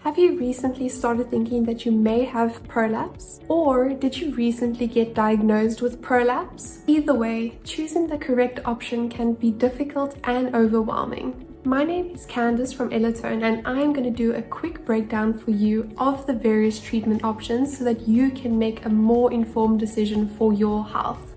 Have you recently started thinking that you may have prolapse? Or did you recently get diagnosed with prolapse? Either way, choosing the correct option can be difficult and overwhelming. My name is Candice from ELITONE, and I am going to do a quick breakdown for you of the various treatment options so that you can make a more informed decision for your health.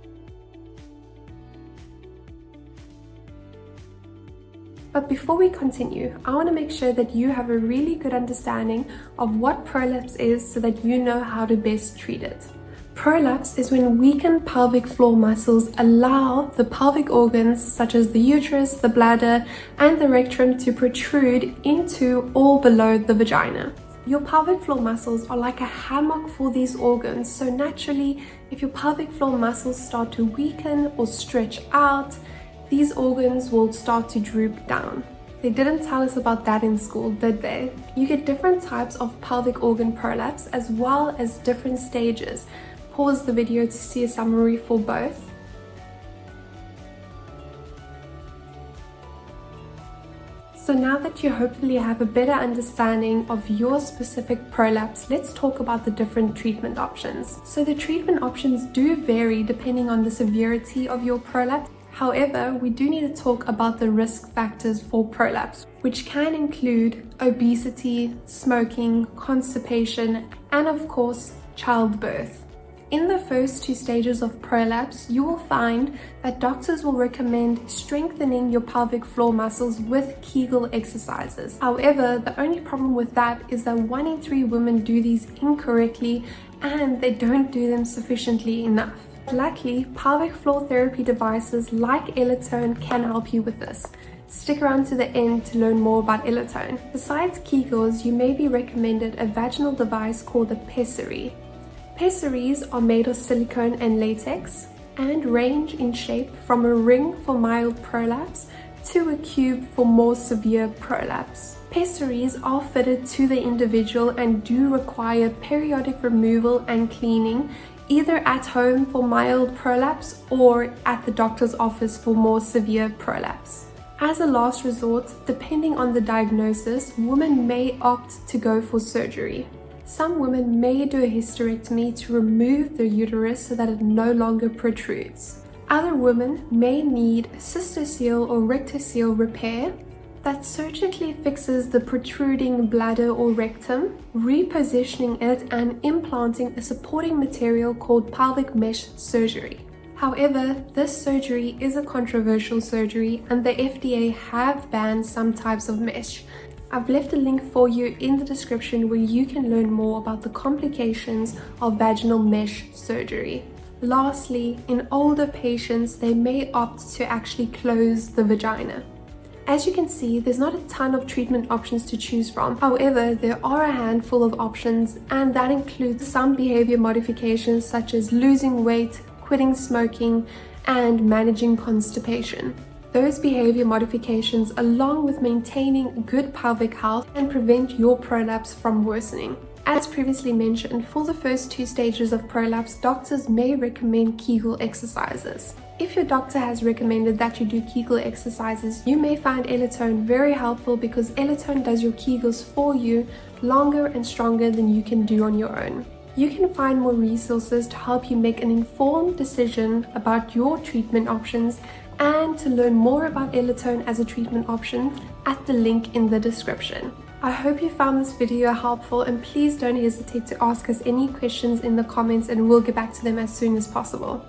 But before we continue, I want to make sure that you have a really good understanding of what prolapse is so that you know how to best treat it. Prolapse is when weakened pelvic floor muscles allow the pelvic organs such as the uterus, the bladder, and the rectum to protrude into or below the vagina. Your pelvic floor muscles are like a hammock for these organs, so naturally, if your pelvic floor muscles start to weaken or stretch out, these organs will start to droop down. They didn't tell us about that in school, did they? You get different types of pelvic organ prolapse as well as different stages. Pause the video to see a summary for both. So now that you hopefully have a better understanding of your specific prolapse, let's talk about the different treatment options. So the treatment options do vary depending on the severity of your prolapse. However, we do need to talk about the risk factors for prolapse, which can include obesity, smoking, constipation, and of course, childbirth. In the first two stages of prolapse, you will find that doctors will recommend strengthening your pelvic floor muscles with kegel exercises. However, the only problem with that is that 1 in 3 women do these incorrectly and they don't do them sufficiently enough. Luckily, pelvic floor therapy devices like ELITONE can help you with this. Stick around to the end to learn more about ELITONE. Besides Kegels, you may be recommended a vaginal device called a pessary. Pessaries are made of silicone and latex and range in shape from a ring for mild prolapse to a cube for more severe prolapse. Pessaries are fitted to the individual and do require periodic removal and cleaning, either at home for mild prolapse or at the doctor's office for more severe prolapse. As a last resort, depending on the diagnosis, women may opt to go for surgery. Some women may do a hysterectomy to remove the uterus so that it no longer protrudes. Other women may need a cystocele or rectocele repair that surgically fixes the protruding bladder or rectum, repositioning it and implanting a supporting material called pelvic mesh surgery. However, this surgery is a controversial surgery and the FDA have banned some types of mesh. I've left a link for you in the description where you can learn more about the complications of vaginal mesh surgery. Lastly, in older patients, they may opt to actually close the vagina. As you can see, there's not a ton of treatment options to choose from. However, there are a handful of options, and that includes some behavior modifications such as losing weight, quitting smoking, and managing constipation. Those behavior modifications, along with maintaining good pelvic health, can prevent your prolapse from worsening. As previously mentioned, for the first 2 stages of prolapse, doctors may recommend Kegel exercises. If your doctor has recommended that you do Kegel exercises, you may find ELITONE very helpful because ELITONE does your Kegels for you longer and stronger than you can do on your own. You can find more resources to help you make an informed decision about your treatment options and to learn more about ELITONE as a treatment option at the link in the description. I hope you found this video helpful, and please don't hesitate to ask us any questions in the comments and we'll get back to them as soon as possible.